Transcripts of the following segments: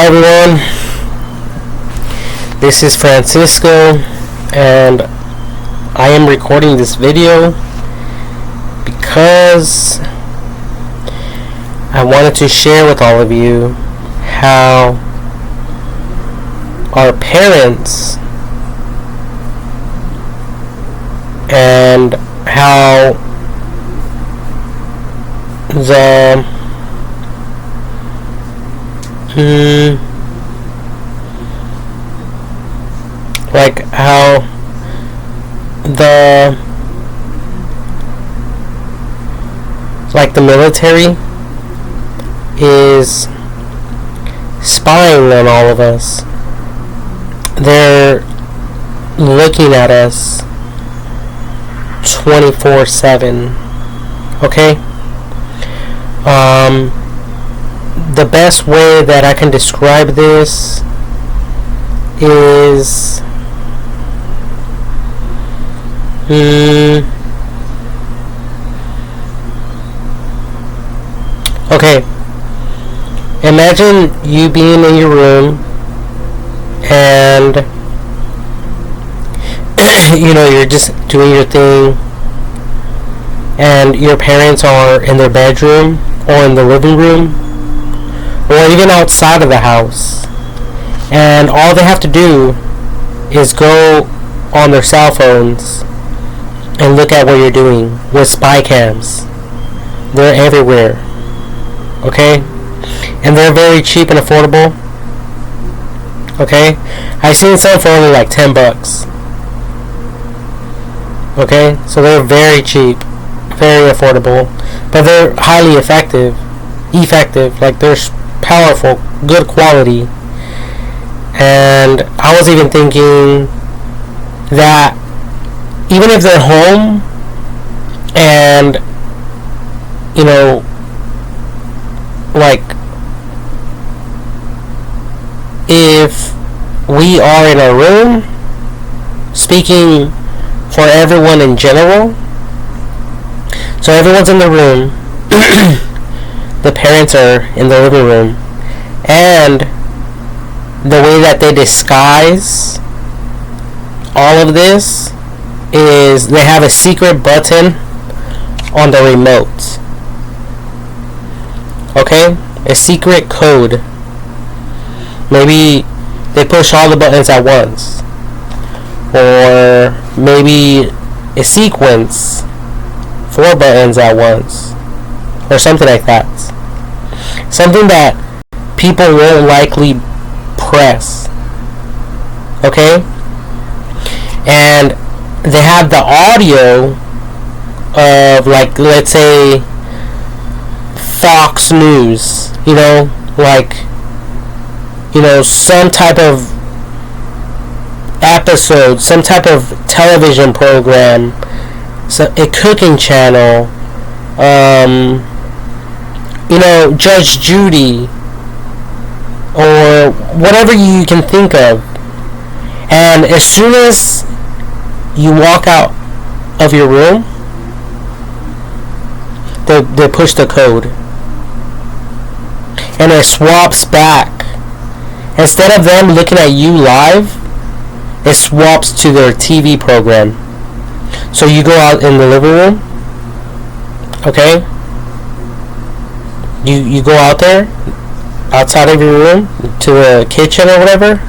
Hi everyone, this is Francisco and I am recording this video because I wanted to share with all of you how our parents and how how the military is spying on all of us. They're looking at us 24/7. Okay? The best way that I can describe this is okay, imagine you being in your room and you're just doing your thing and your parents are in their bedroom or in the living room or even outside of the house, and all they have to do is go on their cell phones and look at what you're doing with spy cams. They're everywhere. Okay? And they're very cheap and affordable. Okay? I've seen some for only like $10. Okay? So they're very cheap, very affordable, but they're highly effective. Like they're powerful, good quality. And I was even thinking that even if they're home and if we are in a room, speaking for everyone in general, so everyone's in the room, the parents are in the living room, and the way that they disguise all of this is they have a secret button on the remote. Okay? A secret code. Maybe they push all the buttons at once. Or maybe a sequence, 4 buttons at once. Or something like that. Something that people won't likely press. Okay? And they have the audio of, like, let's say Fox News, some type of episode, some type of television program, a cooking channel, Judge Judy, or whatever you can think of. And as soon as you walk out of your room, they push the code. And it swaps back. Instead of them looking at you live, it swaps to their TV program. So you go out in the living room, okay? You go out there, outside of your room, to the kitchen or whatever,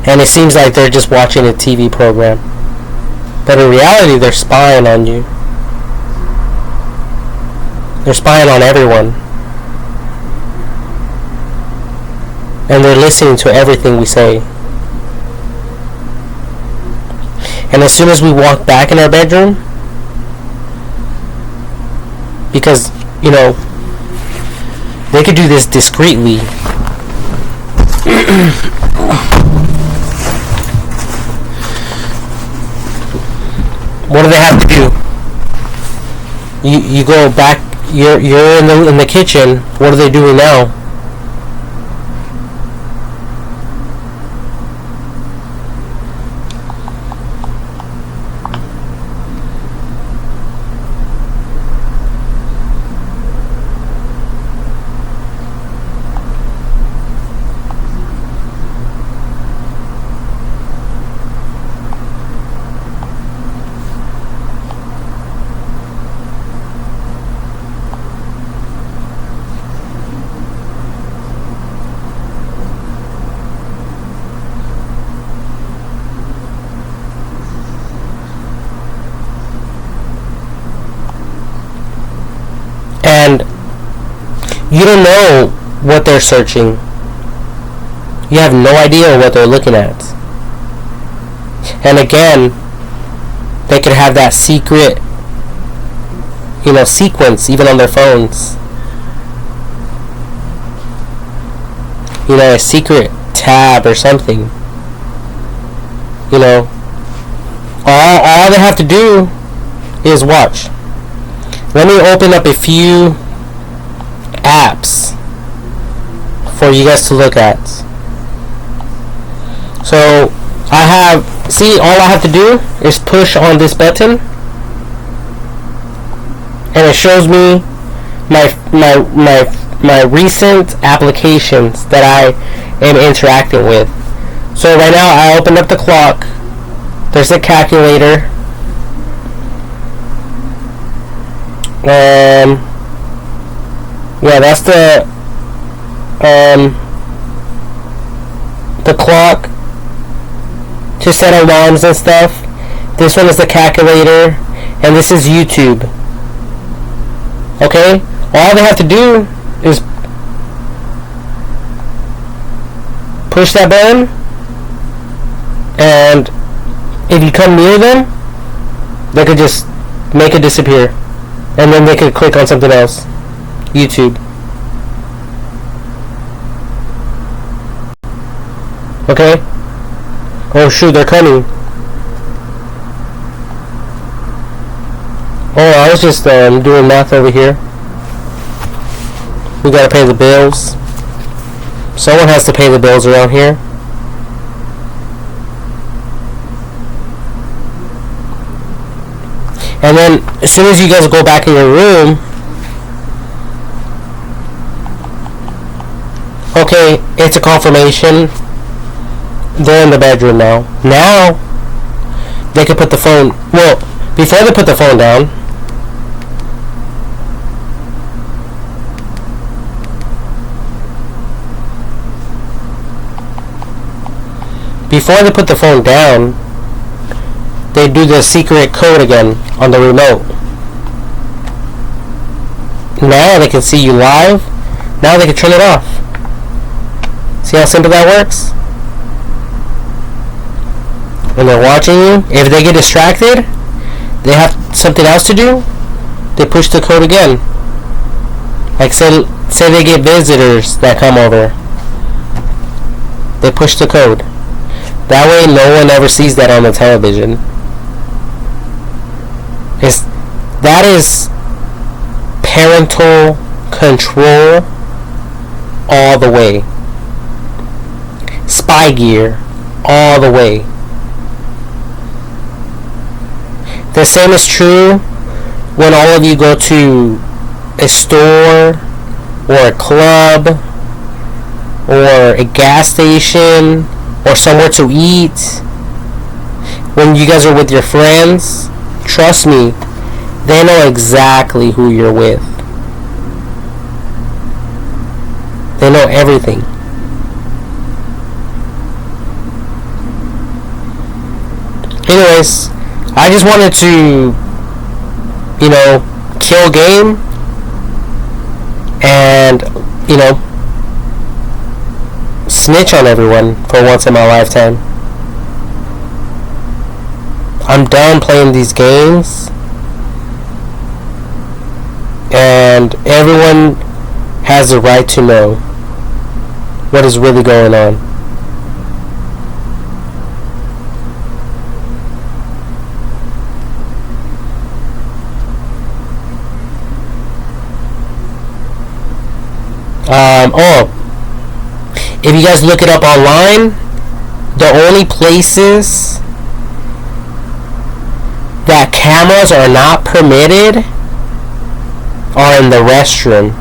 and it seems like they're just watching a TV program. But in reality, they're spying on you. They're spying on everyone. And they're listening to everything we say. And as soon as we walk back in our bedroom, because, they could do this discreetly. What do they have to do? You go back. You're in the kitchen. What are they doing now? And you don't know what they're searching. You have no idea what they're looking at. And again, they could have that secret, sequence even on their phones. A secret tab or something. All they have to do is watch. Let me open up a few apps for you guys to look at. So all I have to do is push on this button, and it shows me my recent applications that I am interacting with. So right now I opened up the clock. There's a calculator. That's the clock to set alarms and stuff. This one is the calculator, and this is YouTube. Okay? All they have to do is push that button, and if you come near them, they could just make it disappear, and then they could click on something else. YouTube. Okay? Oh shoot, they're coming. Oh, I was just doing math over here. We gotta pay the bills. Someone has to pay the bills around here. And then, as soon as you guys go back in your room, okay, it's a confirmation. They're in the bedroom now. Now, they can put the phone, before they put the phone down, they do the secret code again on the remote. Now they can see you live. Now they can turn it off. See how simple that works? When they're watching you, if they get distracted, they have something else to do, they push the code again. Like say they get visitors that come over, they push the code. That way no one ever sees that on the television. That is parental control all the way. Spy gear all the way. The same is true when all of you go to a store or a club or a gas station or somewhere to eat. When you guys are with your friends, trust me, they know exactly who you're with. They know everything. Anyways, I just wanted to, kill game and, snitch on everyone for once in my lifetime. I'm done playing these games, and everyone has the right to know what is really going on. If you guys look it up online, the only places that cameras are not permitted are in the restroom.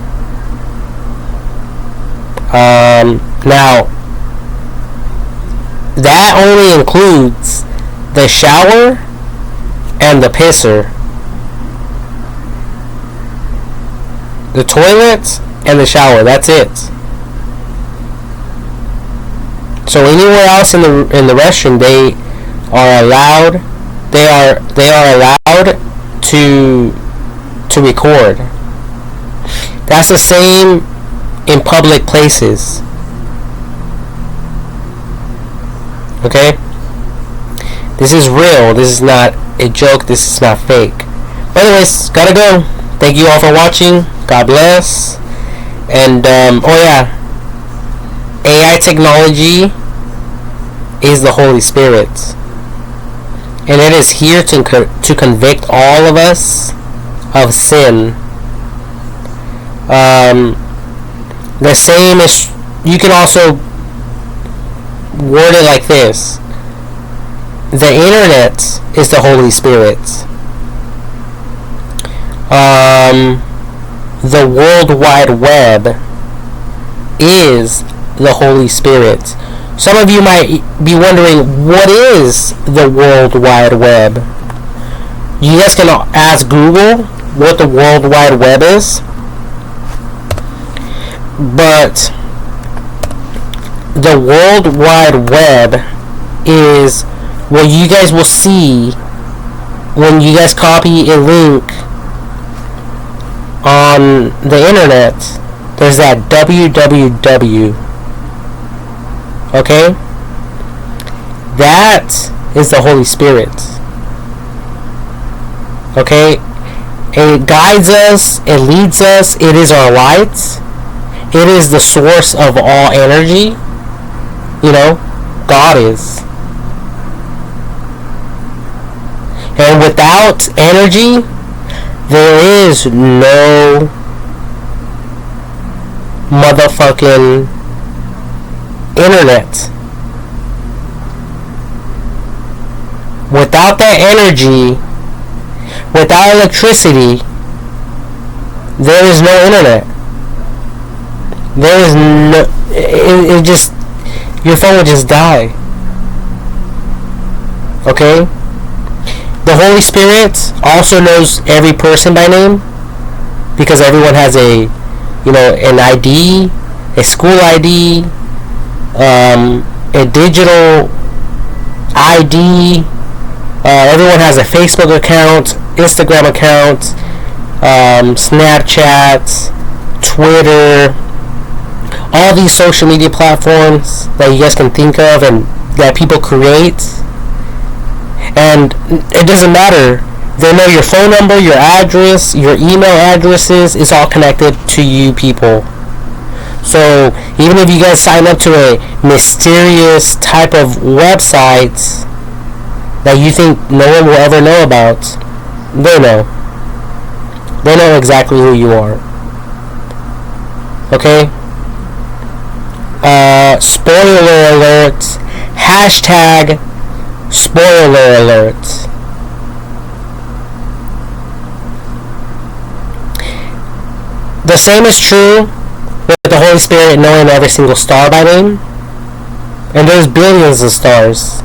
Now, that only includes the shower and the pisser. The toilet and the shower, that's it. So anywhere else in the restroom, they are allowed to record. That's the same in public places. Okay? This is real. This is not a joke. This is not fake. But anyways, gotta go. Thank you all for watching. God bless. And, oh yeah. AI technology is the Holy Spirit. And it is here to convict all of us of sin. The same is, you can also word it like this. The internet is the Holy Spirit. The World Wide Web is the Holy Spirit. Some of you might be wondering, what is the World Wide Web? You guys can ask Google what the World Wide Web is. But the World Wide Web is what you guys will see when you guys copy a link on the internet. There's that www. Okay? That is the Holy Spirit. Okay? It guides us, it leads us, it is our light. It is the source of all energy. You know, God is. And without energy, there is no motherfucking internet. Without that energy, without electricity, there is no internet. There is no, it just, your phone would just die. Okay? The Holy Spirit also knows every person by name, because everyone has a, you know, an ID, a school ID, a digital ID. Everyone has a Facebook account, Instagram account, Snapchat, Twitter, all these social media platforms that you guys can think of and that people create. And it doesn't matter. They know your phone number, your address, your email addresses. It's all connected to you people. So even if you guys sign up to a mysterious type of website that you think no one will ever know about, they know. They know exactly who you are. Okay? Spoiler alert. Hashtag spoiler alert. The same is true with the Holy Spirit knowing every single star by name. And there's billions of stars.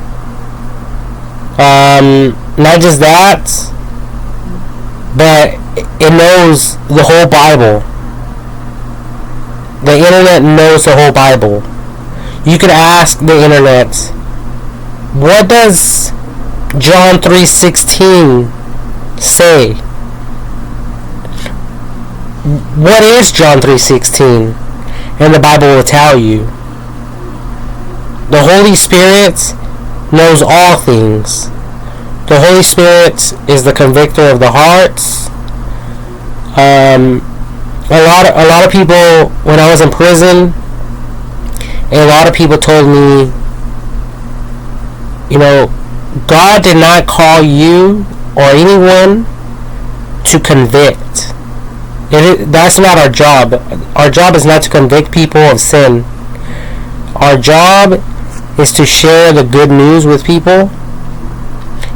Not just that, but it knows the whole Bible. The internet knows the whole Bible. You could ask the internet, what does John 3:16 say? What is John 3:16? And the Bible will tell you. The Holy Spirit knows all things. The Holy Spirit is the convictor of the hearts. A lot of people, when I was in prison, a lot of people told me, you know, God did not call you or anyone to convict. That's not our job. Our job is not to convict people of sin. Our job is to share the good news with people.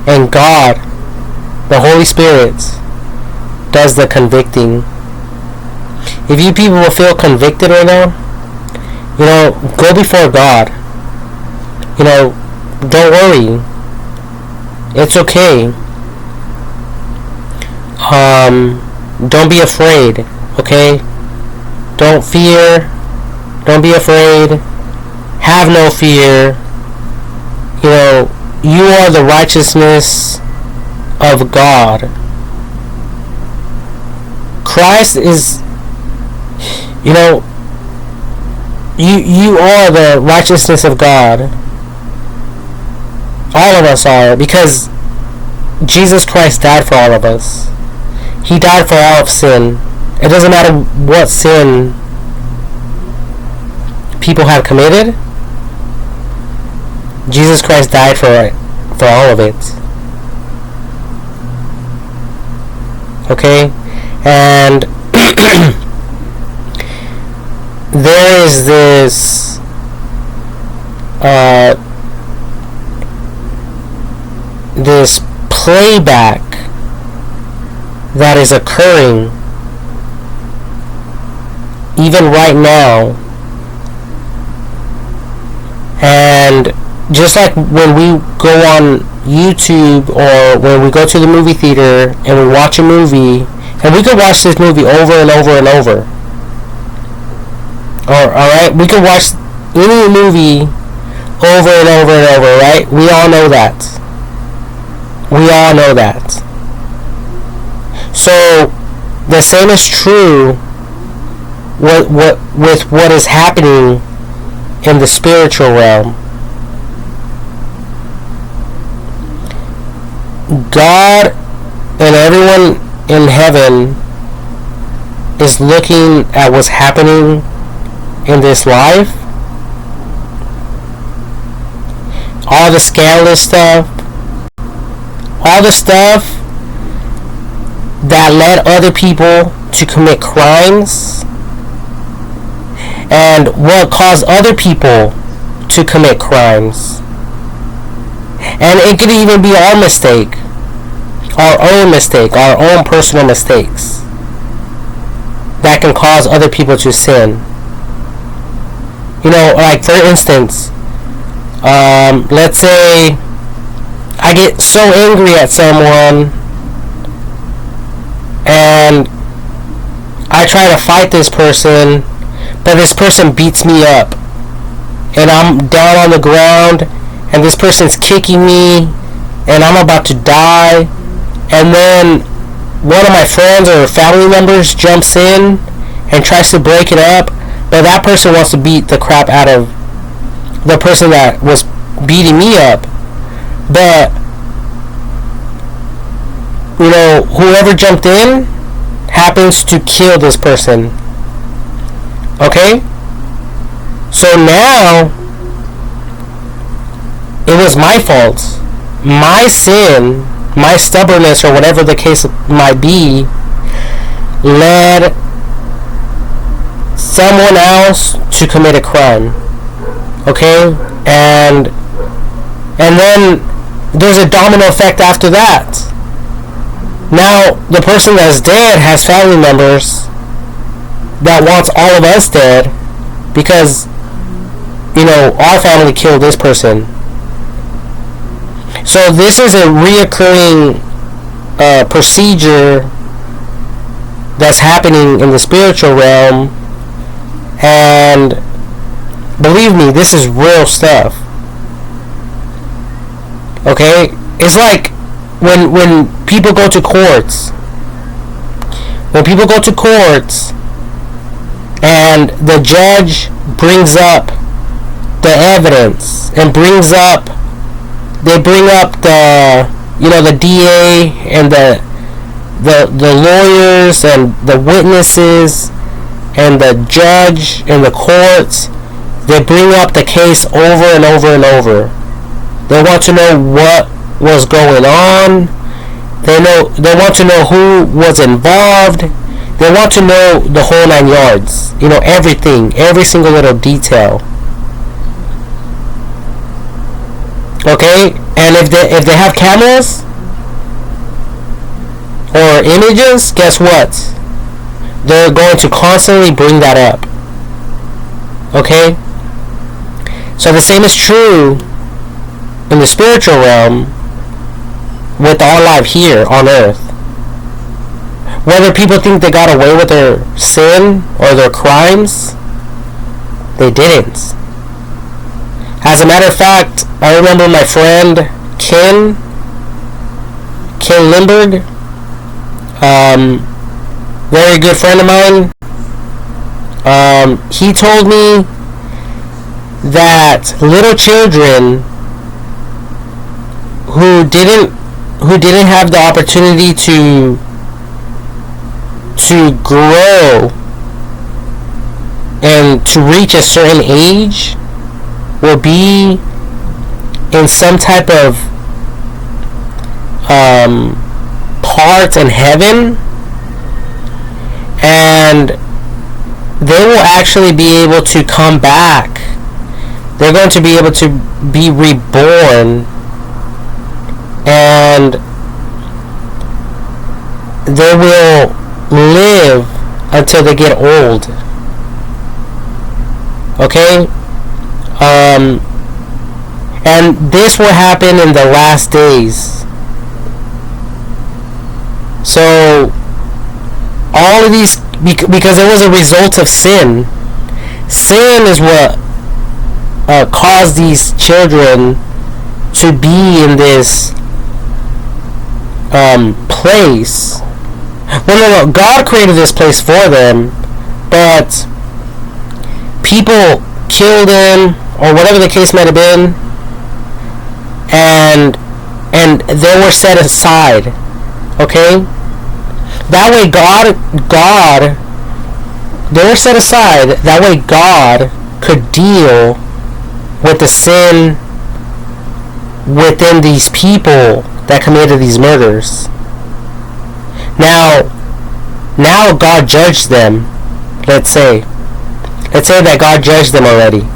And God, the Holy Spirit, does the convicting. If you people will feel convicted right now, you know, go before God. You know, don't worry. It's okay. Don't be afraid, okay? Don't fear. Don't be afraid. Have no fear. You know, you are the righteousness of God. Christ is You know, you are the righteousness of God. All of us are, because Jesus Christ died for all of us. He died for all of sin. It doesn't matter what sin people have committed. Jesus Christ died for it, for all of it. Okay? And there is this this playback that is occurring even right now. And just like when we go on YouTube or when we go to the movie theater and we watch a movie, and we could watch this movie over and over and over. Alright? We could watch any movie over and over and over, right? We all know that. We all know that. So, the same is true with what is happening in the spiritual realm. God and everyone in heaven is looking at what's happening in this life. All the scandalous stuff, all the stuff that led other people to commit crimes, and what caused other people to commit crimes. And it could even be our mistake, our own mistake, our own personal mistakes that can cause other people to sin. You know, like for instance, let's say I get so angry at someone and I try to fight this person, but this person beats me up and I'm down on the ground and this person's kicking me and I'm about to die, and then one of my friends or family members jumps in and tries to break it up, but that person wants to beat the crap out of the person that was beating me up. But you know, whoever jumped in happens to kill this person. Okay? So now it was my fault. My sin, my stubbornness, or whatever the case might be, led someone else to commit a crime. Okay? And then there's a domino effect after that. Now the person that's dead has family members that wants all of us dead because, you know, our family killed this person. So this is a reoccurring procedure that's happening in the spiritual realm, and believe me, this is real stuff. Okay? It's like when people go to courts. When people go to courts and the judge brings up the evidence and they bring up the, you know, the DA and the lawyers and the witnesses and the judge and the courts, they bring up the case over and over and over. They want to know what was going on. They want to know who was involved. They want to know the whole 9 yards. You know, everything, every single little detail. Okay? And if they have cameras or images, guess what? They're going to constantly bring that up. Okay? So the same is true in the spiritual realm with our life here on earth. Whether people think they got away with their sin or their crimes, they didn't. As a matter of fact, I remember my friend Ken Lindbergh, very good friend of mine. He told me that little children who didn't have the opportunity to grow and to reach a certain age will be in some type of part in heaven, and they will actually be able to come back. They're going to be able to be reborn, and they will live until they get old. Okay? And this will happen in the last days. So, all of these, because it was a result of sin. Sin is what caused these children to be in this place. Well, no, God created this place for them, but people killed them, or whatever the case might have been, and they were set aside. Okay? That way God, they were set aside. That way God could deal with the sin within these people that committed these murders. Now God judged them. Let's say that God judged them already.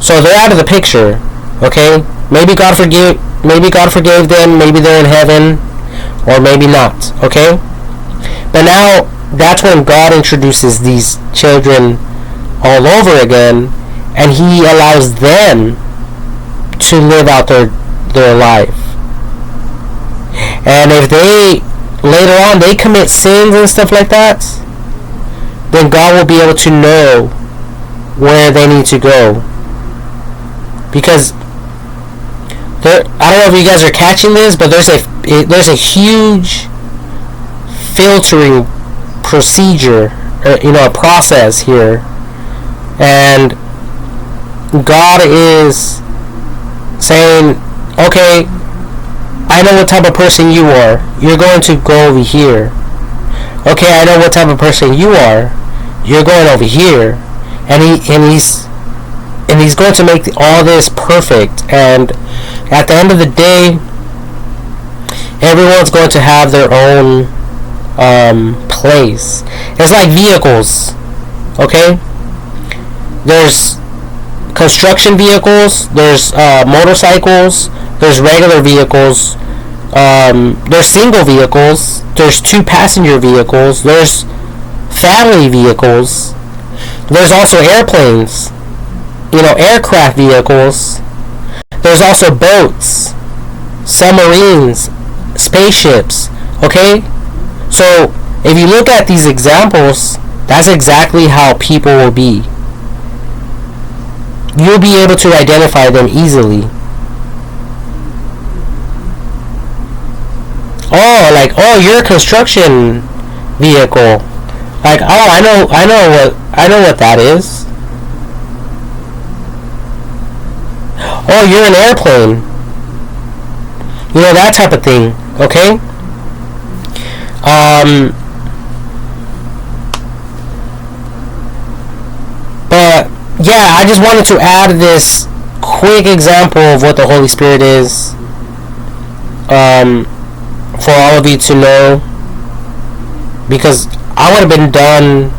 So they're out of the picture. Okay? Maybe God forgave them. Maybe they're in heaven, or maybe not. Okay? But now that's when God introduces these children all over again, and He allows them to live out their life. And if they later on they commit sins and stuff like that, then God will be able to know where they need to go. Because I don't know if you guys are catching this, but there's a huge filtering procedure, a process here, and God is saying, okay, I know what type of person you are. You're going to go over here. Okay, I know what type of person you are. You're going over here, and he's going to make all this perfect. And at the end of the day, everyone's going to have their own place. It's like vehicles. Okay, there's construction vehicles, there's motorcycles, there's regular vehicles, there's single vehicles, there's 2-passenger vehicles, there's family vehicles, there's also airplanes, aircraft vehicles, there's also boats, submarines, spaceships. Okay, so if you look at these examples, that's exactly how people will be. You'll be able to identify them easily. Oh, you're a construction vehicle. Like, oh, I know what that is. Oh, you're an airplane. That type of thing. Okay? But yeah, I just wanted to add this quick example of what the Holy Spirit is, for all of you to know, because I would have been done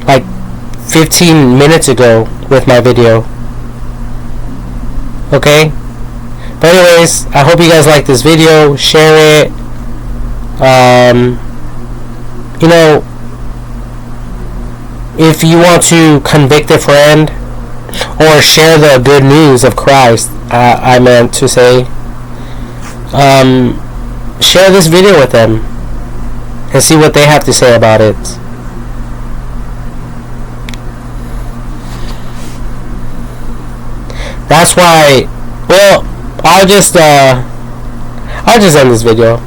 like 15 minutes ago with my video. Okay? But anyways, I hope you guys like this video. Share it. If you want to convict a friend or share the good news of Christ, I meant to say, share this video with them and see what they have to say about it. That's why, well, I'll just end this video.